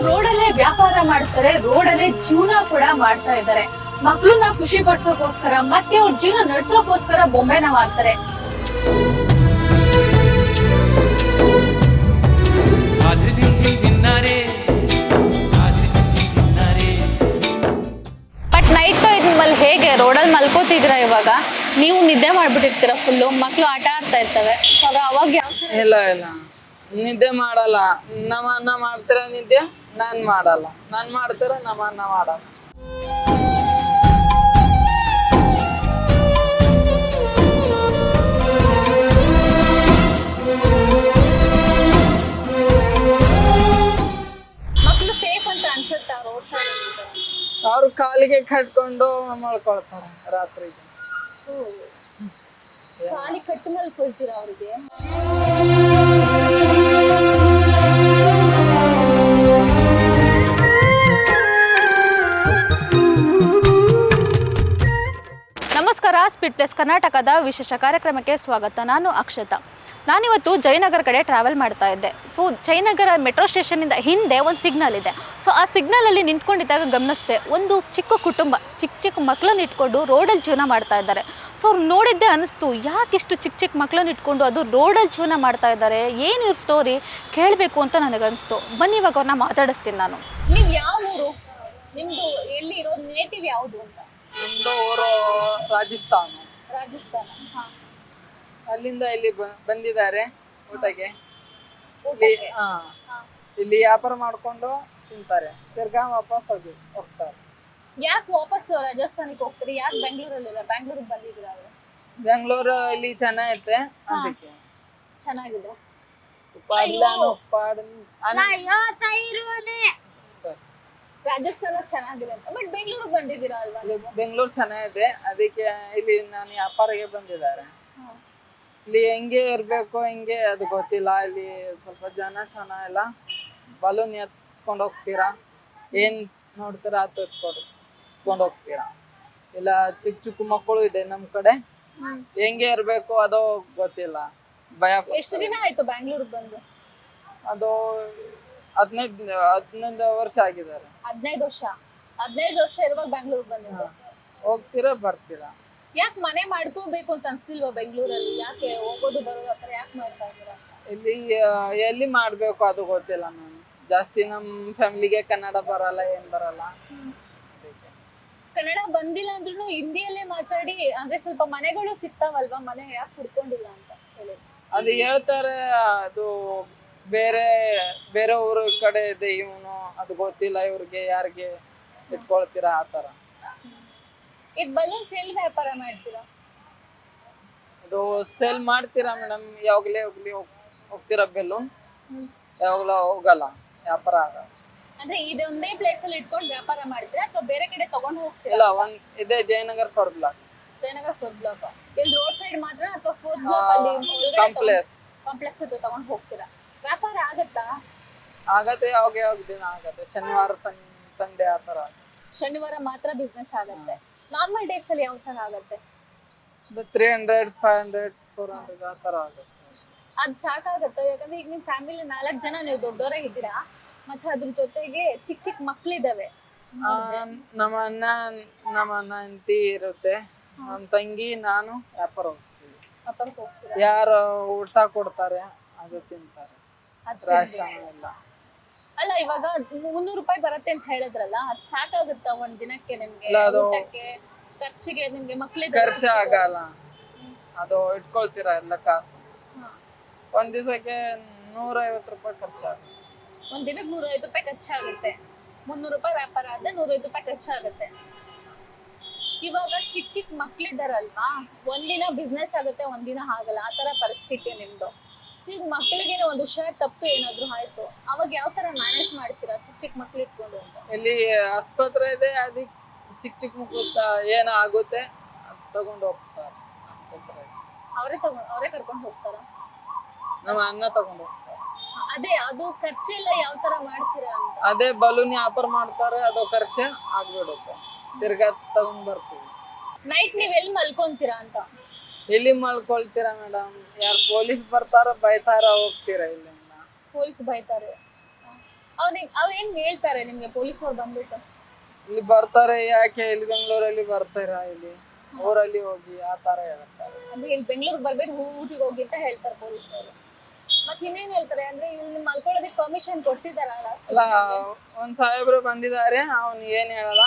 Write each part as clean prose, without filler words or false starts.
ರೋಡಲ್ಲೇ ವ್ಯಾಪಾರ ಮಾಡ್ತಾರೆ, ರೋಡಲ್ಲೇ ಜೀವನ ಕೂಡ ಮಾಡ್ತಾ ಇದ್ದಾರೆ. ಮಕ್ಳನ್ನ ಖುಷಿ ಪಡ್ಸೋಕೋಸ್ಕರ ಮತ್ತೆ ಅವ್ರ ಜೀವನ ನಡ್ಸೋಕೋಸ್ಕರ ಬೊಂಬೆನ ಮಾಡ್ತಾರೆ. ಬಟ್ ನೈಟ್ ಇದ್ಮೇಲೆ ಹೇಗೆ ರೋಡಲ್ಲಿ ಮಲ್ಕೋತಿದ್ರ ಇವಾಗ ನೀವು ನಿದ್ದೆ ಮಾಡ್ಬಿಟ್ಟಿರ್ತೀರ ಫುಲ್ಲು, ಮಕ್ಳು ಆಟ ಆಡ್ತಾ ಇರ್ತವೆ. ಅವಾಗ ಇಲ್ಲ ಇಲ್ಲ ನಿದ್ದೆ ಮಾಡಲ್ಲ. ನಮ್ಮ ಅಣ್ಣ ಮಾಡ್ತಾರ ನಿದ್ದೆ, ನಾನ್ ಮಾಡಲ್ಲ. ನಾನ್ ಮಾಡ್ತಾರ ನಮ್ಮ ಅಣ್ಣ ಮಾಡಲ್ಲ. ಮಕ್ಳು ಸೇಫ್ ಅಂತ ಅನ್ಸುತ್ತಾ ರೋಡ್ ಸೈಡ್? ಅವ್ರ ಕಾಲಿಗೆ ಕಟ್ಕೊಂಡು ಮಲ್ಕೊಳ್ತಾರ ರಾತ್ರಿ. ಖಾಲಿ ಕಟ್ಟು ಮಲ್ಕೊಳ್ತೀರಾ ಅವ್ರಿಗೆ? ನಮಸ್ಕಾರ, ಸ್ಪೀಡ್ ಪ್ಲಸ್ ಕರ್ನಾಟಕದ ವಿಶೇಷ ಕಾರ್ಯಕ್ರಮಕ್ಕೆ ಸ್ವಾಗತ. ನಾನು ಅಕ್ಷತಾ. ನಾನಿವತ್ತು ಜಯನಗರ ಕಡೆ ಟ್ರಾವೆಲ್ ಮಾಡ್ತಾ ಇದ್ದೆ. ಸೊ ಜಯನಗರ ಮೆಟ್ರೋ ಸ್ಟೇಷನಿಂದ ಹಿಂದೆ ಒಂದು ಸಿಗ್ನಲ್ ಇದೆ. ಸೊ ಆ ಸಿಗ್ನಲಲ್ಲಿ ನಿಂತ್ಕೊಂಡಿದ್ದಾಗ ಗಮನಿಸ್ದೆ, ಒಂದು ಚಿಕ್ಕ ಕುಟುಂಬ ಚಿಕ್ಕ ಮಕ್ಕಳನ್ನ ಇಟ್ಕೊಂಡು ರೋಡಲ್ಲಿ ಜೀವನ ಮಾಡ್ತಾ ಇದ್ದಾರೆ. ಸೊ ಅವ್ರು ನೋಡಿದ್ದೆ ಅನ್ನಿಸ್ತು, ಯಾಕಿಷ್ಟು ಚಿಕ್ಕ ಮಕ್ಕಳನ್ನ ಇಟ್ಕೊಂಡು ಅದು ರೋಡಲ್ಲಿ ಜೀವನ ಮಾಡ್ತಾ ಇದ್ದಾರೆ, ಏನು ಇವ್ರ ಸ್ಟೋರಿ ಕೇಳಬೇಕು ಅಂತ ನನಗನ್ನಿಸ್ತು. ಬನ್ನಿ ಇವಾಗ ಅವ್ರನ್ನ ಮಾತಾಡಿಸ್ತೀನಿ ನಾನು. ನೀವು ಯಾವ ಊರು? ನಿಮ್ಮದು ಎಲ್ಲಿ ಇರೋದು? ನೇಟಿವ್ ಯಾವುದು ಅಂತ? ನಮ್ದು ಊರು ರಾಜಸ್ಥಾನ. ರಾಜಸ್ಥಾನ. ಹಾಂ. ಅಲ್ಲಿಂದ ಇಲ್ಲಿ ಬಂದಿದ್ದಾರೆ ಊಟಕ್ಕೆ. ಇಲ್ಲಿ ವ್ಯಾಪಾರ ಮಾಡ್ಕೊಂಡು ತಿಂತಾರೆ, ತಿರ್ಗಾ ವಾಪಸ್ ಹೋಗ್ತಾರೆ. ಯಾಕೆ ವಾಪಸ್ ರಾಜಸ್ಥಾನಕ್ಕೆ ಹೋಗ್ತೀರಿ? ಯಾಕೆ ಬೆಂಗಳೂರಲ್ಲಿಲ್ಲ? ಬೆಂಗಳೂರಿಗೆ ಬಂದಿದ್ದೀರಾ? ಬೆಂಗಳೂರು ಇಲ್ಲಿ ಚೆನ್ನಾಗೈತೆ, ಅದಕ್ಕೆ. ಚೆನ್ನಾಗಿದೆ. ರಾಜಸ್ಥಾನ ಚೆನ್ನಾಗಿದೆ ಅಂತ, ಬಟ್ ಬೆಂಗಳೂರಿಗೆ ಬಂದಿದ್ದೀರಾ ಅಲ್ವಾ? ಬೆಂಗಳೂರು ಚೆನ್ನಾಗಿದೆ, ಅದಕ್ಕೆ ಇಲ್ಲಿ ನಾನು ವ್ಯಾಪಾರಿಗೆ ಬಂದಿದ್ದಾರೆ. ಇಲ್ಲಿ ಹೆಂಗೆ ಇರ್ಬೇಕು ಹೆಂಗೆ ಅದು ಗೊತ್ತಿಲ್ಲ. ಇಲ್ಲಿ ಸ್ವಲ್ಪ ಜನ ಚೆನ್ನಾಗಿಲ್ಲ. ಬಲೂನ್ ಎತ್ಕೊಂಡು ಹೋಗ್ತೀರಾ, ಏನ್ ನೋಡ್ತೀರಾ ಅದು ಎತ್ಕೊಂಡು ಹೋಗ್ತೀರಾ. ಇಲ್ಲ ಚಿಕ್ಕ ಮಕ್ಕಳು ಇದೆ ನಮ್ ಕಡೆ, ಹೆಂಗೆ ಇರ್ಬೇಕು ಅದು ಗೊತ್ತಿಲ್ಲ. ಭಯ. ಎಷ್ಟು ದಿನ ಆಯ್ತು ಬ್ಯಾಂಗ್ಳೂರಿಗೆ ಬಂದು? ಅದು 15 ವರ್ಷ ಆಗಿದ್ದಾರೆ. 15 ವರ್ಷ ಇರುವಾಗ ಬ್ಯಾಂಗ್ಳೂರಿಗೆ ಬಂದಿದ್ದು. ಹೋಗ್ತೀರಾ ಬರ್ತೀರಾ. ಯಾಕೆ ಮನೆ ಮಾಡ್ಕೋಬೇಕು ಅಂತ ಅನ್ಸ್ಲಿಲ್ವಾ ಬೆಂಗಳೂರಲ್ಲಿ? ಯಾಕೆ ಹೋಗೋದು ಬರೋದು ಆತರ ಯಾಕೆ ಮಾಡ್ತಾ ಇದ್ದೀರಾ? ಇಲ್ಲಿ ಎಲ್ಲಿ ಮಾಡ್ಬೇಕು ಅದು ಗೊತ್ತಿಲ್ಲ. ನಾನು ಜಾಸ್ತಿ ನಮ್ ಫ್ಯಾಮಿಲಿಗೆ ಕನ್ನಡ ಬರಲ್ಲ, ಏನ್ ಬರಲ್ಲ. ಕನ್ನಡ ಬಂದಿಲ್ಲ ಅಂದ್ರೂ ಹಿಂದಿಯಲ್ಲೇ ಮಾತಾಡಿ, ಅಂದ್ರೆ ಸ್ವಲ್ಪ ಮನೆಗಳು ಸಿಗ್ತಾವಲ್ವಾ, ಮನೆ ಯಾಕೆ ಹುಡ್ಕೊಂಡಿಲ್ಲ ಅಂತ ಹೇಳಿ ಅದು ಹೇಳ್ತಾರೆ. ಅದು ಬೇರೆ ಊರ ಕಡೆ ಇದೆ ಇವನು, ಅದು ಗೊತ್ತಿಲ್ಲ ಇವ್ರಿಗೆ, ಯಾರಿಗೆ ಇಟ್ಕೊಳ್ತೀರಾ ಆತರ. ಈಗ ಬಲೂನ್ ಸೇಲ್ ವ್ಯಾಪಾರ ಮಾಡ್ತೀರಾ? ಅದು ಸೇಲ್ ಮಾಡ್ತೀರಾ ಮೇಡಮ್? ಯಾವಾಗ್ಲೇ ಹೋಗ್ತೀರಾ ಬೆಲೂನ್? ಯಾವಾಗ್ಲೂ ಹೋಗಲ್ಲ, ವ್ಯಾಪಾರ ಆಗಲ್ಲ. ಅಂದ್ರೆ ಇದೊಂದೇ ಪ್ಲೇಸ್ ಅಲ್ಲಿ ಇಟ್ಕೊಂಡು ವ್ಯಾಪಾರ ಮಾಡ್ತೀರಾ ಅಥವಾ ಬೇರೆ ಕಡೆ ತಗೊಂಡು ಹೋಗ್ತೀರಾ? ಇಲ್ಲ, ಇದೆ ಜಯನಗರ್ 4 ಬ್ಲಾಕ್. ಜಯನಗರ 4 ಬ್ಲಾಕ್ ಇಲ್ಲಿ ರೋಡ್ ಸೈಡ್ ಮಾತ್ರ ಅಥವಾ 4 ಬ್ಲಾಕ್ ಅಲ್ಲಿ ಕಾಂಪ್ಲೆಕ್ಸ್ ಹತ್ರ ತಗೊಂಡು ಹೋಗ್ತೀರಾ? ವ್ಯಾಪಾರ ಆಗತ್ತಾ? ಆಗತ್ತೆ, ಯಾವಾಗ ದಿನ ಆಗತ್ತೆ. ಶನಿವಾರ ಸಂಡೇ ಆತರ. ಶನಿವಾರ ಮಾತ್ರ ಬಿಸ್ನೆಸ್ ಆಗತ್ತೆ. ನಾರ್ಮಲ್ ಡೇಸ್ ಅಲ್ಲಿ ಯಾವ ತರ ಆಗತ್ತೆ? 300, 500, 400 ಆತರ ಆಗುತ್ತೆ. ಅದ್ ಸಾಕಾಗತ್ತೆ? ಯಾಕಂದ್ರೆ ಈಗ ನಿಮ್ ಫ್ಯಾಮಿಲಿ 4 ಜನ, ನೀವು ದೊಡ್ಡವರೇ ಇದ್ದೀರಾ, ಮತ್ತೆ ಅದ್ರ ಜೊತೆಗೆ ಚಿಕ್ಕ ಮಕ್ಳಿದಾವೆ. ನಮ್ಮ ಅಣ್ಣ ಹೆಂಡತಿ ಇರುತ್ತೆ, ನಮ್ ತಂಗಿ, ನಾನು ವ್ಯಾಪಾರ ಹೋಗ್ತೀವಿ. ಯಾರು ಊಟ ಕೊಡ್ತಾರೆ ಅದು ತಿಂತಾರೆ, ರಾಶನ ಎಲ್ಲ. ಅಲ್ಲ, ಇವಾಗ 300 ರೂಪಾಯಿ ಬರತ್ತೆ ಅಂತ ಹೇಳಿದ್ರಲ್ಲ, ಅದ್ ಸಾಕಾಗುತ್ತಾ ಒಂದ್ ದಿನಕ್ಕೆ ನಿಮ್ಗೆ? ಊಟಕ್ಕೆ, ಖರ್ಚಿಗೆ, ನಿಮ್ಗೆ ಮಕ್ಳಿಗೆ ಖರ್ಚು ಆಗಲ್ಲ. ಅದು ಇಟ್ಕೊಳ್ತೀರಾ ಎಲ್ಲ ಕಾಸು. ಒಂದ್ ದಿವಸಕ್ಕೆ 150 ರೂಪಾಯಿ ಖರ್ಚಾಗುತ್ತೆ. ಒಂದ್ ದಿನಕ್ಕೆ 150 ರೂಪಾಯಿ ಖರ್ಚಾಗುತ್ತೆ. 300 ರೂಪಾಯಿ ವ್ಯಾಪಾರ ಆದ್ರೆ 150 ರೂಪಾಯಿ ಖರ್ಚಾಗುತ್ತೆ. ಇವಾಗ ಚಿಕ್ಕ ಮಕ್ಳಿದಾರಲ್ವಾ, ಒಂದಿನ ಬಿಸ್ನೆಸ್ ಆಗುತ್ತೆ, ಒಂದಿನ ಆಗಲ್ಲ, ಆತರ ಪರಿಸ್ಥಿತಿ ನಿಮ್ದು. ಈಗ ಮಕ್ಕಳಿಗೆ ಒಂದು ಹುಷಾರ್ ತಪ್ಪು ಏನಾದ್ರು ಆಯ್ತು, ಅವಾಗ ಯಾವ ತರ ಮ್ಯಾನೇಜ್ ಮಾಡ್ತೀರಾ ಚಿಕ್ಕ ಮಕ್ಳು ಇಟ್ಕೊಂಡು ಅಂತ? ಇಲ್ಲಿ ಆಸ್ಪತ್ರೆ ಇದೆ, ಅದಕ್ಕೆ ಚಿಕ್ಕ ಮಕ್ಳು ಏನಾಗುತ್ತೆ ತಗೊಂಡು ಹೋಗ್ತಾರೆ ಆಸ್ಪತ್ರೆ. ಅವರೇ ಕರ್ಕೊಂಡು ಹೋಗ್ತಾರ? ನಮ್ಮ ಅಣ್ಣ ತಗೊಂಡು ಹೋಗ್ತಾರೆ. ಅದೇ, ಅದು ಖರ್ಚೆಲ್ಲ ಯಾವ ತರ ಮಾಡ್ತೀರಾ ಅಂತ? ಅದೇ ಬಲೂನ್ ವ್ಯಾಪಾರ ಮಾಡ್ತಾರೆ, ಅದು ಖರ್ಚೆ ಆಗ್ಬಿಡುತ್ತೆ. ತಿರ್ಗಾ ತಗೊಂಡ್ ಬರ್ತೀವಿ. ನೈಟ್ ನೀವ್ ಎಲ್ಲಿ ಮಲ್ಕೊಂತೀರಾ ಅಂತ? ಇಲ್ಲಿ ಮಲ್ಕೊಳ್ತೀರಾ ಮೇಡಮ್? ಯಾರು ಪೊಲೀಸ್ ಬರ್ತಾರ ಬೈತಾರ ಹೋಗ್ತೀರಾ ಇಲ್ಲಿಂದ? ಪೊಲೀಸ್ ಬೈತಾರೆ. ಅವ್ರು ಏನ್ ಹೇಳ್ತಾರೆ ನಿಮ್ಗೆ ಪೊಲೀಸ್ ಅವ್ರು ಬಂದ್ಬಿಟ್ಟು? ಇಲ್ಲಿ ಬರ್ತಾರೆ, ಯಾಕೆ ಇಲ್ಲಿ ಬೆಂಗಳೂರಲ್ಲಿ ಬರ್ತೀರಾ, ಇಲ್ಲಿ ಊರಲ್ಲಿ ಹೋಗಿ ಆ ತರ ಹೇಳ್ತಾರೆ. ಅಂದ್ರೆ ಇಲ್ಲಿ ಬೆಂಗಳೂರಿಗೆ ಬರ್ಬೇಕು, ಊಟಿಗೆ ಹೋಗಿ ಅಂತ ಹೇಳ್ತಾರೆ ಪೊಲೀಸ್ ಅವರು. ಮತ್ತೆ ಇನ್ನೇನ್ ಹೇಳ್ತಾರೆ ಅಂದ್ರೆ ಇಲ್ಲಿ ಮಲ್ಕೊಳ್ಳೋದಕ್ಕೆ ಪರ್ಮಿಷನ್ ಕೊಟ್ಟಿದ್ದಾರ ಲಾಸ್ಟ್? ಅಲ್ಲ, ಒಂದ್ ಸಾಹೇಬ್ರು ಬಂದಿದ್ದಾರೆ, ಅವ್ನು ಏನ್ ಹೇಳಲ್ಲ,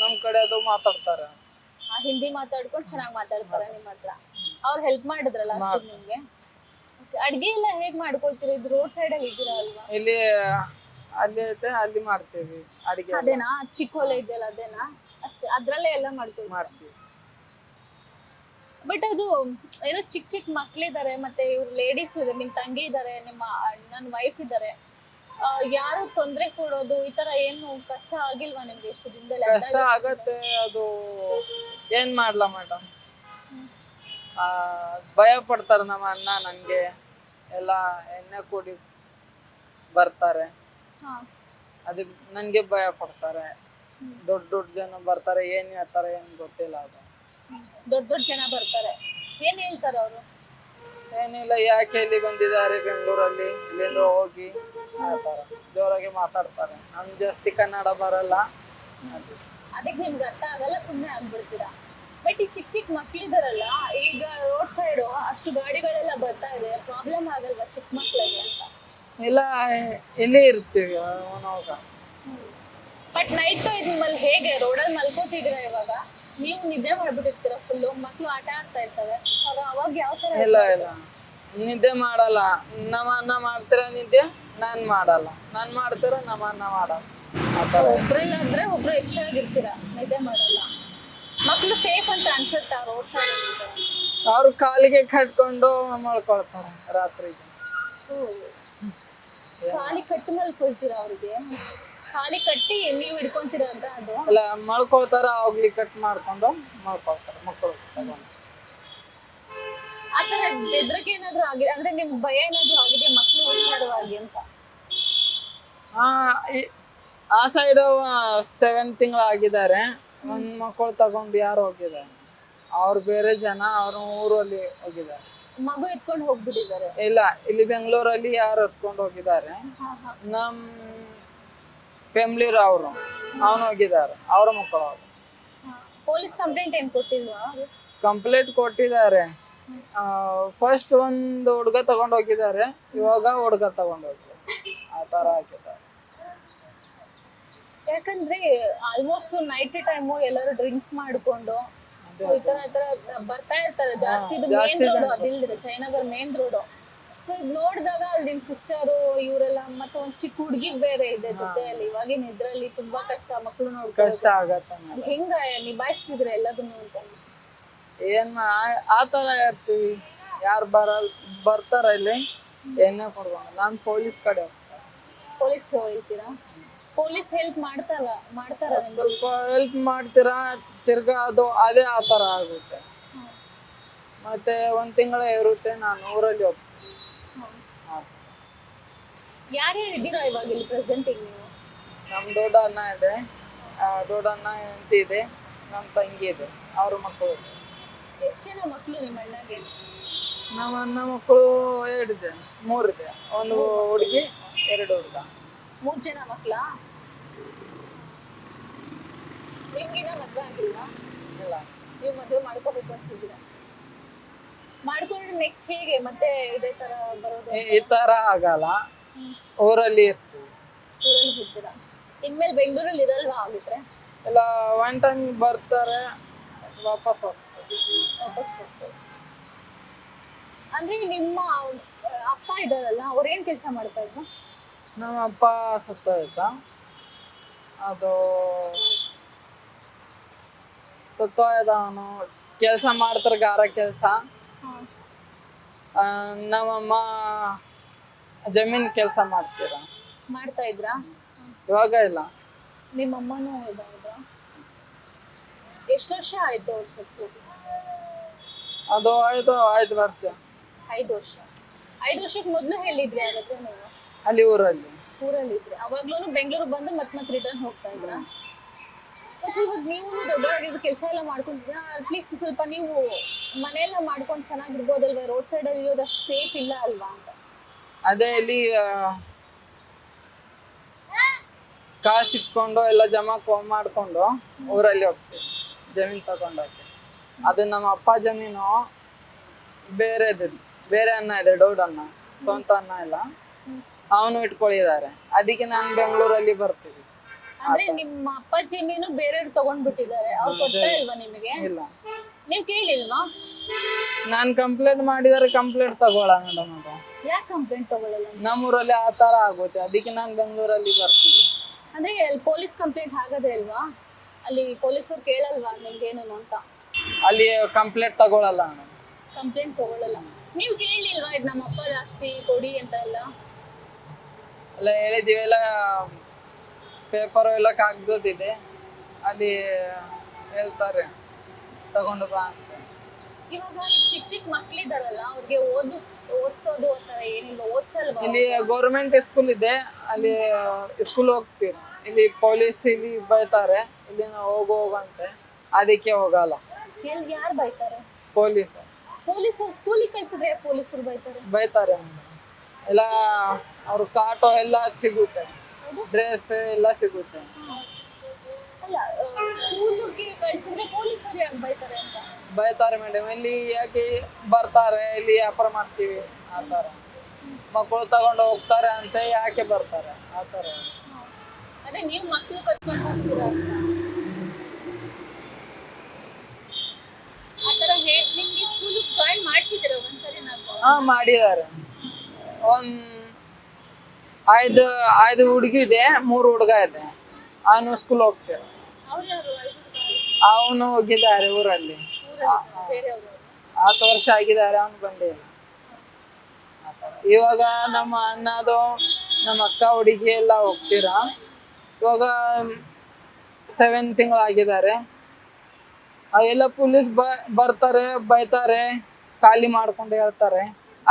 ನಮ್ ಕಡೆ ಅದು ಮಾತಾಡ್ತಾರೆ. ಹಿಂದಿ ಮಾತಾಡ್ಕೊಂಡು ಚೆನ್ನಾಗಿ ಮಾತಾಡ್ತಾರೆ ನಿಮ್ಮ ಹತ್ರ. ಅವ್ರು ಹೆಲ್ಪ್ ಮಾಡಿದ್ರ ಲಾಸ್ಟ್ ನಿಮ್ಗೆ? ಅಡ್ಗೆ ಎಲ್ಲ ಹೇಗ್ ಮಾಡ್ಕೊಳ್ತೀರಿ? ಇದು ರೋಡ್ ಸೈಡ್ ಅಲ್ಲಿ ಇದ್ದೀರಾ ಅಲ್ವಾ? ಇಲ್ಲಿ ಅಲ್ಲಿ ಐತೆ, ಅಲ್ಲಿ ಮಾಡ್ತೀವಿ ಅಡಿಗೆ. ಅದೇನಾ ಚಿಕ್ಕ ಹೊಲೆ ಇದೆಯಲ್ಲ ಅದೇನಾ? ಅಷ್ಟೇ, ಅದ್ರಲ್ಲೇ ಎಲ್ಲ ಮಾಡ್ತೀವಿ. ಬಟ್ ಅದು ಏನೋ ಚಿಕ್ಕ ಚಿಕ್ಕ ಮಕ್ಳಿದಾರೆ, ಮತ್ತೆ ಇವ್ರು ಲೇಡೀಸ್ ಇದಾರೆ, ನಿಮ್ ತಂಗಿ ಇದಾರೆ, ನಿಮ್ಮ ನನ್ನ ವೈಫ್ ಇದಾರೆ, ಯಾರು ತೊಂದ್ರೆ ಕೊಡೋದು ಈ ತರ ಏನು ಕಷ್ಟ ಆಗಿಲ್ವಾ ನಿಮ್ಗೆ? ಎಷ್ಟು ದಿನದಲ್ಲಿ ಕಷ್ಟ ಆಗತ್ತೆ, ಅದು ಏನ್ ಮಾಡ್ಲಾ ಮೇಡಮ್. ಭಯ ಪಡ್ತಾರ ನಮ್ಮ ಅಣ್ಣ ನಂಗೆ, ಎಲ್ಲ ಎಣ್ಣೆ ಕುಡಿ ಬರ್ತಾರೆ, ಅದಕ್ಕೆ ನನ್ಗೆ ಭಯ ಪಡ್ತಾರೆ. ದೊಡ್ಡ ದೊಡ್ಡ ಜನ ಬರ್ತಾರೆ, ಏನ್ ಹೇಳ್ತಾರೆ ಏನ್ ಗೊತ್ತಿಲ್ಲ. ಅದು ದೊಡ್ಡ ದೊಡ್ಡ ಜನ ಬರ್ತಾರೆ, ಏನ್ ಹೇಳ್ತಾರ ಅವರು? ಏನಿಲ್ಲ, ಯಾಕೆ ಇಲ್ಲಿ ಬಂದಿದ್ದಾರೆ ಬೆಂಗಳೂರಲ್ಲಿ, ಇಲ್ಲಿಂದ ಹೋಗಿ ಹೇಳ್ತಾರೆ, ಜೋರಾಗಿ ಮಾತಾಡ್ತಾರೆ. ನಮ್ಗೆ ಜಾಸ್ತಿ ಕನ್ನಡ ಬರಲ್ಲ, ಅದಕ್ಕೆ ನಿಮ್ಗೆ ಅರ್ಥ ಆಗಲ್ಲ, ಸುಮ್ಮನೆ ಆಗ್ಬಿಡ್ತೀರಾ. ಬಟ್ ಈ ಚಿಕ್ಕ ಚಿಕ್ಕ ಮಕ್ಳಿದಾರಲ್ಲ, ಈಗ ರೋಡ್ ಸೈಡ್ ಅಷ್ಟು ಗಾಡಿಗಳೆಲ್ಲ ಬರ್ತಾ ಇದೆ, ಪ್ರಾಬ್ಲಮ್ ಆಗಲ್ವಾ ಚಿಕ್ಕ ಮಕ್ಳಿಗೆ ಅಂತ? ಇಲ್ಲ, ಇಲ್ಲೇ ಇರ್ತೀವಿ ಅವನವಾಗ. ಬಟ್ ನೈಟ್ ಇದ್ಮೇಲೆ ಹೇಗೆ ರೋಡಲ್ಲಿ ಮಲ್ಕೋತಿದ್ದೀರಾ? ಇವಾಗ ನೀವು ನಿದ್ದೆ ಮಾಡ್ಬಿಟ್ಟಿರ್ತೀರ ಫುಲ್ಲು, ಮಕ್ಳು ಆಟ ಆಡ್ತಾ ಇರ್ತವೆ, ಅವಾಗ ಯಾವ ತರ? ಇಲ್ಲ ಇಲ್ಲ, ನಿದ್ದೆ ಮಾಡಲ್ಲ. ನಮ್ಮ ಅಣ್ಣ ಮಾಡ್ತೀರ ನಿದ್ದೆ, ನಾನ್ ಮಾಡಲ್ಲ. ನಾನ್ ಮಾಡ್ತೀರ, ನಮ್ಮ ಅಣ್ಣ ಮಾಡಲ್ಲ. ಒಬ್ರಿಲ್ಲ ಅಂದ್ರೆ ಒಬ್ರು ಎಕ್ಸ್ಟ್ರಾ ಆಗಿರ್ತೀರಾ, ನಿದ್ದೆ ಮಾಡಲ್ಲ. ಮಕ್ಳು ಸೇಫ್ ಅಂತ ಅನ್ಸುತ್ತಾ ರೋಡ್ ಸೈಡ್? ಅವ್ರು ಕಾಲಿಗೆ ಕಟ್ಕೊಂಡು ಮಲ್ಕೊಳ್ತಾರೆ ರಾತ್ರಿ. ಖಾಲಿ ಕಟ್ಟಿ ಮಲ್ಕೊಳ್ತೀರಾ ಅವ್ರಿಗೆ? ಖಾಲಿ ಕಟ್ಟಿ ನೀವು ಹಿಡ್ಕೊಂತೀರ ಅಂತ? ಅದು ಅಲ್ಲ, ಮಲ್ಕೊಳ್ತಾರ, ಹೋಗ್ಲಿ ಕಟ್ ಮಾಡ್ಕೊಂಡು ಮಲ್ಕೊಳ್ತಾರೆ ಮಕ್ಕಳು ತಗೊಂಡು. ಆತರ ಬೆದ್ರಕ್ಕೆ ಏನಾದ್ರು ಆಗಿದೆ ಅಂದ್ರೆ ನಿಮ್ ಭಯ ಏನಾದ್ರು ಆಗಿದೆ ಮಕ್ಳು ಹುಷಾರವಾಗಿ ಅಂತ? ಆ ಸೈಡ್ 7 ತಿಂಗಳು ಆಗಿದ್ದಾರೆ. ಒಂದ್ ಮಕ್ಕಳು ತಗೊಂಡು ಯಾರು ಹೋಗಿದ್ದಾರೆ, ಅವ್ರು ಬೇರೆ ಜನ, ಅವ್ರ ಊರಲ್ಲಿ ಹೋಗಿದ್ದಾರೆ. ಮಗು ಎತ್ಕೊಂಡು ಹೋಗ್ಬಿಟ್ಟಿದ್ದಾರೆ? ಇಲ್ಲ, ಇಲ್ಲಿ ಬೆಂಗಳೂರಲ್ಲಿ ಯಾರು ಎತ್ಕೊಂಡು ಹೋಗಿದ್ದಾರೆ, ನಮ್ ಫ್ಯಾಮಿಲಿ ಅವರು, ಅವನು ಹೋಗಿದ್ದಾರೆ, ಅವ್ರ ಮಕ್ಕಳು. ಅವರು ಪೊಲೀಸ್ ಕಂಪ್ಲೇಂಟ್ ಏನ್ ಕೊಟ್ಟಿಲ್ವಾ? ಕಂಪ್ಲೇಂಟ್ ಕೊಟ್ಟಿದ್ದಾರೆ. ಫಸ್ಟ್ ಒಂದು ಹುಡುಗ ತಗೊಂಡ್ ಹೋಗಿದ್ದಾರೆ, ಇವಾಗ ಹುಡುಗ ತಗೊಂಡ್ ಹೋಗಿದ್ದಾರೆ, ಆ ತರ ಹಾಕಿದ್ದಾರೆ. ಯಾಕಂದ್ರೆ ಆಲ್ಮೋಸ್ಟ್ ನೈಟ್ ಟೈಮು ಎಲ್ಲರೂ ಡ್ರಿಂಕ್ಸ್ ಮಾಡ್ಕೊಂಡು ಈ ತರ ಬರ್ತಾ ಇರ್ತಾರೆ ಜಾಸ್ತಿ. ಇದು ಮೇನ್ ರೋಡ್, ಅದಿಲ್ದಿರ ಜಯನಗರ್ ಮೇನ್ ರೋಡ್. ಸೊ ಇದ್ ನೋಡಿದಾಗ ಅಲ್ಲಿ ನಿಮ್ ಸಿಸ್ಟರು ಇವರೆಲ್ಲ, ಮತ್ತೆ ಒಂದ್ ಚಿಕ್ಕ ಹುಡ್ಗಿಗ್ ಬೇರೆ ಇದೆ ಜೊತೆಯಲ್ಲಿ. ಇವಾಗಿನ ಇದ್ರಲ್ಲಿ ತುಂಬಾ ಕಷ್ಟ, ಮಕ್ಳು ನೋಡ್ಕೊಂಡು ಕಷ್ಟ ಆಗತ್ತ. ಹೆಂಗ ನಿಭಾಯಿಸ್ತಿದ್ರೆ ಎಲ್ಲದನ್ನು ಅಂತ? ಏನ್ ಆ ತರ ಇರ್ತೀವಿ, ಯಾರು ಬರ್ತಾರ ಇಲ್ಲಿ ಎಣ್ಣೆ ಕೊಡ್ಕೊಂಡು, ನಾನ್ ಪೊಲೀಸ್ ಕಡೆ ಹೋಗ್ತಾರೆ. ಪೊಲೀಸ್ಗೆ ಹೇಳ್ತೀರಾ? ಪೊಲೀಸ್ ಹೆಲ್ಪ್ ಮಾಡ್ತಾರ? ಸ್ವಲ್ಪ ಹೆಲ್ಪ್ ಮಾಡ್ತೀರಾ, ತಿರ್ಗಾ ಅದು ಅದೇ ಆ ತರ ಆಗುತ್ತೆ. ಮತ್ತೆ 1 ತಿಂಗಳ ಇರುತ್ತೆ, ನಾನು ಊರಲ್ಲಿ ಹೋಗ್ತೀನಿ. ಯಾರ್ಯಾರು ಇದ್ದೀರಾ ಇವಾಗ ಇಲ್ಲಿ ಪ್ರೆಸೆಂಟಿಂಗ್ ನೀವು? ನಮ್ ದೊಡ್ಡ ಅಣ್ಣ ಇದೆ, ದೊಡ್ಡ ಅಣ್ಣ ಹೆಂಡತಿ ಇದೆ, ನಮ್ ತಂಗಿ ಇದೆ, ಅವ್ರ ಮಕ್ಕಳು ಇದೆ. ಎಷ್ಟು ಜನ ಮಕ್ಕಳು ನಿಮ್ಮ ಅಣ್ಣಗೆ? ನಮ್ಮ ಅಣ್ಣ ಮಕ್ಕಳು 2 ಇದೆ, 3 ಇದೆ. ಒಂದು ಹುಡುಗಿ, 2 ಹುಡುಗ. 3 ಜನ ಮಕ್ಕಳ? ನಿಮ್ಗಿನ್ನ ಮದ್ವೆ ಆಗಿಲ್ಲ? ಇಲ್ಲ. ನೀವು ಮದುವೆ ಮಾಡ್ಕೋಬೇಕು ಅಂತಿದ್ದೀರಾ? ಮಾಡ್ಕೊಂಡ್ರೆ ನೆಕ್ಸ್ಟ್ ಹೇಗೆ ಮತ್ತೆ ಇದೇ ತರ ಬರೋದು? ಈ ತರ ಆಗಲ್ಲ, ಊರಲ್ಲಿ ಇರ್ತೀವಿ. ಊರಲ್ಲಿ ಇರ್ತೀರಾ? ಇನ್ಮೇಲೆ ಬೆಂಗಳೂರಲ್ಲಿ ಇರಲ್ವಾ ಆಗಿದ್ರೆ? ಇಲ್ಲ, 1 ಟೈಮ್ ಬರ್ತಾರೆ, ವಾಪಸ್ ಹೋಗ್ತಾರೆ. ಅಂದ್ರೆ ನಿಮ್ಮ ಅಪ್ಪ ಇದಾರಲ್ಲ, ಅವ್ರೇನ್ ಕೆಲಸ ಮಾಡ್ತಾ ಇದ್ರು? ನಮ್ಮ ಅಪ್ಪ ಸತ್ತೋಯ್ತ, ಅದು ಸತ್ತೋಯ್ದ. ಅವನು ಕೆಲಸ ಮಾಡ್ತಾರೆ, ಗಾರ ಕೆಲಸ. ನಮ್ಮಮ್ಮ ಜಮೀನ್ ಕೆಲಸ ಮಾಡ್ತಾ ಇದ್ರಾ? ಇವಾಗ ಇಲ್ಲ. ನಿಮ್ಮಮ್ಮನೂ ಇದಾದ್ರ? ಎಷ್ಟು ವರ್ಷ ಆಯ್ತು ಅವ್ರು ಸತ್ತು? ಅದು 5 ವರ್ಷ. 5 ವರ್ಷ. 5 ವರ್ಷಕ್ಕೆ ಮೊದಲು ಹೇಳಿದ್ರಿ ಹಾಗಾದ್ರೆ ನೀವು? ಅಲ್ಲಿ ಊರಲ್ಲಿ ಊರಲ್ಲಿ ಇದ್ರೆ ಅವಾಗ್ಲೂ ಬೆಂಗಳೂರು ಬಂದು ಮತ್ತೆ ರಿಟರ್ನ್ ಹೋಗ್ತಾ ಇದ್ರ. ಮತ್ತೆ ಇವಾಗ ನೀವು ದೊಡ್ಡವರಾಗಿದ್ದು ಕೆಲಸ ಎಲ್ಲ ಮಾಡ್ಕೊಂಡಿದ್ರ, ಅಟ್ಲೀಸ್ಟ್ ಸ್ವಲ್ಪ ನೀವು ಮನೆಯೆಲ್ಲ ಮಾಡ್ಕೊಂಡು ಚೆನ್ನಾಗಿರ್ಬೋದಲ್ವಾ? ರೋಡ್ ಸೈಡ್ ಅಲ್ಲಿ ಇರೋದಷ್ಟು ಸೇಫ್ ಇಲ್ಲ ಅಲ್ವಾ ಅಂತ. ಅದೇ ಇಲ್ಲಿ ಕಾಸು ಇಟ್ಕೊಂಡು ಎಲ್ಲ ಜಮಾ ಮಾಡ್ಕೊಂಡು ಊರಲ್ಲಿ ಹೋಗ್ತೀವಿ ಜಮೀನ್ ತಗೊಂಡೋಗಿ. ಅದು ನಮ್ಮ ಅಪ್ಪ ಜಮೀನು ಬೇರೆ ಅನ್ನ ಇದೆ, ಡೌಡ್ ಅನ್ನ, ಸ್ವಂತ ಅನ್ನ ಇಲ್ಲ, ಅವನು ಇಟ್ಕೊಂಡಿದ್ದಾರೆ. ಅದಕ್ಕೆ ನಾನು ಬೆಂಗಳೂರಲ್ಲಿ ಬರ್ತೀವಿ. ಅಂದ್ರೆ ನಿಮ್ಮ ಅಪ್ಪ ಜಮೀನು ಬೇರೆಯವ್ರು ತಗೊಂಡ್ಬಿಟ್ಟಿದ್ದಾರೆ, ಅವ್ರು ಕೊಡ್ತಾ ಇಲ್ವಾ ನಿಮಗೆ? ಇಲ್ಲ, ನೀವ್ ಕೇಳಿಲ್ವಾ? ನಾನು ಕಂಪ್ಲೇಂಟ್ ಮಾಡಿದರೆ ಕಂಪ್ಲೇಂಟ್ ತಗೊಳ ಮೇಡಮ್. ಅದು ಯಾಕೆ ಕಂಪ್ಲೇಂಟ್ ತಗೊಳ್ಳಲ್ಲ? ನಮ್ಮೂರಲ್ಲಿ ಆ ತರ ಆಗುತ್ತೆ, ಅದಕ್ಕೆ ನಾನು ಬೆಂಗಳೂರಲ್ಲಿ ಬರ್ತೀವಿ. ಅಂದ್ರೆ ಅಲ್ಲಿ ಪೊಲೀಸ್ ಕಂಪ್ಲೇಂಟ್ ಆಗದೆ ಅಲ್ವಾ? ಅಲ್ಲಿ ಪೊಲೀಸರು ಕೇಳಲ್ವಾ ನಿಮ್ಗೇನು ಅಂತ? ಅಲ್ಲಿ ಕಂಪ್ಲೇಂಟ್ ತಗೊಳಲ್ಲ ಮೇಡಮ್. ಕಂಪ್ಲೇಂಟ್ ತಗೊಳ್ಳಲ್ಲ. ನೀವು ಕೇಳಲಿಲ್ವಾ ಇದು ನಮ್ಮ ಅಪ್ಪ ಜಾಸ್ತಿ ಕೊಡಿ ಅಂತ ಎಲ್ಲ? ಎಲ್ಲ ಹೇಳಿದೀವಿ, ಎಲ್ಲ ಪೇಪರು ಎಲ್ಲ ಕಾಗ್ಸೋದಿದೆ, ಅಲ್ಲಿ ಹೇಳ್ತಾರೆ ತಗೊಂಡು ಬಾ ಅಂತ. ಇವಾಗ ಚಿಕ್ಕ ಮಕ್ಳಿದಾರಲ್ಲ, ಅವ್ರಿಗೆ ಓದ್ಸೋದು ಆ ಥರ ಏನಿಲ್ಲ, ಓದ್ಸಲ್ವಾ? ಇಲ್ಲಿ ಗೌರ್ಮೆಂಟ್ ಸ್ಕೂಲ್ ಇದೆ, ಅಲ್ಲಿ ಸ್ಕೂಲ್ ಹೋಗ್ತೀವಿ. ಇಲ್ಲಿ ಪೊಲೀಸ್ ಇಲ್ಲಿ ಬೈತಾರೆ, ಇಲ್ಲಿ ನಾವು ಹೋಗಂತೆ, ಅದಕ್ಕೆ ಹೋಗಲ್ಲ. ಯಾರು ಬೈತಾರೆ? ಪೊಲೀಸರು ಸ್ಕೂಲಿಗೆ ಕಳ್ಸಿದ್ರೆ ಪೊಲೀಸರು ಬೈತಾರೆ. ಎಲ್ಲ ಅವ್ರ ಕಾಟೋ ಎಲ್ಲ ಸಿಗುತ್ತೆ, ಡ್ರೆಸ್ ಎಲ್ಲ ಸಿಗುತ್ತೆ. ಅಲ್ಲ, ಸ್ಕೂಲಿಗೆ ಕಳ್ಸಿದ್ರೆ ಪೊಲೀಸರು ಯಾಕೆ ಬೈತಾರೆ ಅಂತ? ಬೈತಾರೆ ಮೇಡಮ್, ಇಲ್ಲಿ ಯಾಕೆ ಬರ್ತಾರೆ, ಇಲ್ಲಿ ವ್ಯಾಪಾರ ಮಾಡ್ತೀವಿ ಆ ಥರ, ಮಕ್ಕಳು ತಗೊಂಡು ಹೋಗ್ತಾರೆ ಅಂತ ಯಾಕೆ ಬರ್ತಾರೆ ಆ ಥರ. ಅದೇ ನೀವು ಮಕ್ಕಳು ಕರ್ಕೊಂಡು ಹೋಗ್ತೀರಾ ಅಂತ ಆ ಥರ ನಿಮ್ಗೆ ಸ್ಕೂಲಿಗೆ ಜಾಯಿನ್ ಮಾಡಿಸಿದ್ದೀರಾ ಒಂದ್ಸರಿ? ನಾನು ಮಾಡಿದ್ದಾರೆ. ಐದು ಹುಡುಗಿ ಇದೆ, 3 ಹುಡುಗ ಇದೆ. ಅವನು ಸ್ಕೂಲ್ ಹೋಗ್ತೇವೆ. ಅವನು ಹೋಗಿದ್ದಾರೆ ಊರಲ್ಲಿ, 10 ವರ್ಷ ಆಗಿದ್ದಾರೆ, ಅವನು ಬಂದಿಲ್ಲ. ಇವಾಗ ನಮ್ಮ ಅಣ್ಣದು ನಮ್ಮ ಅಕ್ಕ ಹುಡುಗಿ ಎಲ್ಲ ಹೋಗ್ತೀರಾ. ಇವಾಗ 7 ತಿಂಗಳಾಗಿದ್ದಾರೆ. ಅವೆಲ್ಲ ಪೊಲೀಸ್ ಬರ್ತಾರೆ, ಬೈತಾರೆ, ಖಾಲಿ ಮಾಡ್ಕೊಂಡು ಹೇಳ್ತಾರೆ.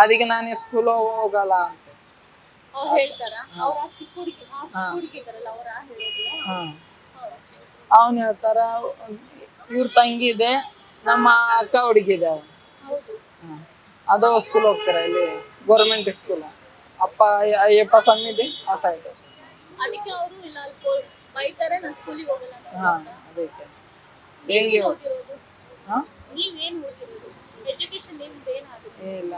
ಅದಕ್ಕೆ ನಾನು ಸ್ಕೂಲ್ ಹೋಗಲ್ಲ ಅಂತ. ಅವನು ಹೇಳ್ತಾರ, ಇವ್ರ ತಂಗಿ ಇದೆ, ನಮ್ಮ ಅಕ್ಕ ಹುಡುಗಿ ಇದೆ, ಅದು ಸ್ಕೂಲ್ ಹೋಗ್ತಾರೆ. ಇಲ್ಲಿ ಗೌರ್ಮೆಂಟ್ ಸ್ಕೂಲ್, ಅಯ್ಯಪ್ಪ ಸಮಿತಿ ಆ ಸೈಡ್. ಅದಕ್ಕೆ ಅವರು ಇಲ್ಲ ಬೈತಾರೆ, ನಾನು ಸ್ಕೂಲಿಗೆ ಹೋಗಲ್ಲ ಅಂತ. ಅದಕ್ಕೆ ಹೆಂಗೆ ಓದಿರೋದು? ನೀವೇನು ಓದಿರೋದು? ಎಜುಕೇಶನ್ ನಿಮ್ದು ಏನಾಗುತ್ತೆ? ಇಲ್ಲ,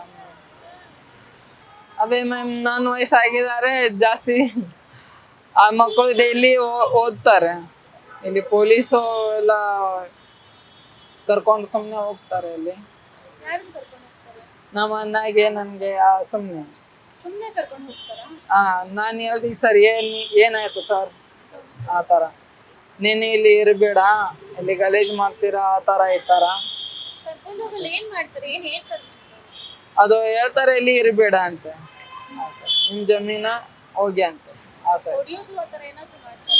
ಅದೇ ಮ್ಯಾಮ್, ನಾನು ವಯಸ್ಸಾಗಿದ್ದಾರೆ ಜಾಸ್ತಿ. ಆ ಮಕ್ಕಳು ಡೈಲಿ ಓದ್ತಾರೆ. ಇಲ್ಲಿ ಪೊಲೀಸು ಎಲ್ಲ ಕರ್ಕೊಂಡು ಸುಮ್ಮನೆ ಹೋಗ್ತಾರೆ. ಇಲ್ಲಿ ಯಾರನ್ನ ಕರ್ಕೊಂಡು ಹೋಗ್ತಾರೆ? ನಮ್ಮ ಅಣ್ಣಗೆ ನನಗೆ ಸುಮ್ಮನೆ ಕರ್ಕೊಂಡು ಹೋಗ್ತಾರಾ? ನಾನು ಹೇಳ್ತೀನಿ, ಸರ್ ಏನಾಯ್ತು ಸರ್ ಆ ಥರ, ನೀನು ಇಲ್ಲಿ ಇರಬೇಡ, ಇಲ್ಲಿ ಗಲೀಜ್ ಮಾಡ್ತೀರಾ ಆ ಥರ ಈ ಥರ. ಕರ್ಕೊಂಡು ಹೋಗಲ್ಲ, ಏನ್ ಮಾಡ್ತಾರೆ? ಏನ್ ಹೇಳ್ತಾರೆ? ಅದು ಹೇಳ್ತಾರೆ, ಇಲ್ಲಿ ಇರಬೇಡ ಅಂತ. ನಿಮ್ಮ ಜಮೀನ ಹೋಗಿ ಅಂತ. ಹೊಡಿಯೋದು ಆ ಥರ ಏನಾದ್ರು ಮಾಡ್ತಾರಾ?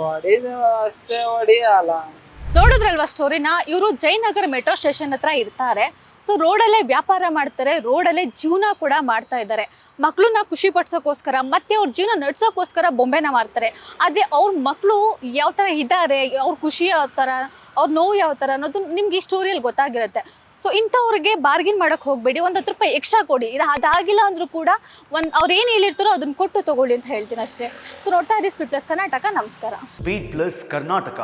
ಹೊಡಿದು ಅಷ್ಟೇ, ಹೊಡಿಯಲ್ಲ. ನೋಡಿದ್ರಲ್ವಾ ಸ್ಟೋರಿನ? ಇವರು ಜಯನಗರ ಮೆಟ್ರೋ ಸ್ಟೇಷನ್ ಹತ್ರ ಇರ್ತಾರೆ. ಸೊ ರೋಡಲ್ಲೇ ವ್ಯಾಪಾರ ಮಾಡ್ತಾರೆ, ರೋಡಲ್ಲೇ ಜೀವನ ಕೂಡ ಮಾಡ್ತಾ ಇದ್ದಾರೆ. ಮಕ್ಕಳನ್ನ ಖುಷಿ ಪಡ್ಸೋಕ್ಕೋಸ್ಕರ ಮತ್ತೆ ಅವ್ರ ಜೀವನ ನಡ್ಸೋಕ್ಕೋಸ್ಕರ ಬೊಂಬೆನ ಮಾಡ್ತಾರೆ. ಆದರೆ ಅವ್ರ ಮಕ್ಕಳು ಯಾವ ಥರ ಇದ್ದಾರೆ, ಅವ್ರ ಖುಷಿ ಯಾವ ಥರ, ಅವ್ರ ನೋವು ಯಾವ ಥರ ಅನ್ನೋದು ನಿಮ್ಗೆ ಈ ಸ್ಟೋರಿಯಲ್ಲಿ ಗೊತ್ತಾಗಿರುತ್ತೆ. ಸೊ ಇಂಥವ್ರಿಗೆ ಬಾರ್ಗಿನ್ ಮಾಡೋಕ್ಕೆ ಹೋಗಬೇಡಿ, ಒಂದು 10 ರೂಪಾಯಿ ಎಕ್ಸ್ಟ್ರಾ ಕೊಡಿ. ಅದಾಗಿಲ್ಲ ಅಂದರೂ ಕೂಡ ಅವ್ರು ಏನು ಹೇಳಿರ್ತಾರೋ ಅದನ್ನು ಕೊಟ್ಟು ತೊಗೊಳ್ಳಿ ಅಂತ ಹೇಳ್ತೀನಿ ಅಷ್ಟೇ. ಸೊ ನೋಡ್ತಾ ಇರಿ ಸ್ಪೀಡ್ ಪ್ಲಸ್ ಕರ್ನಾಟಕ. ನಮಸ್ಕಾರ. Speed plus Karnataka.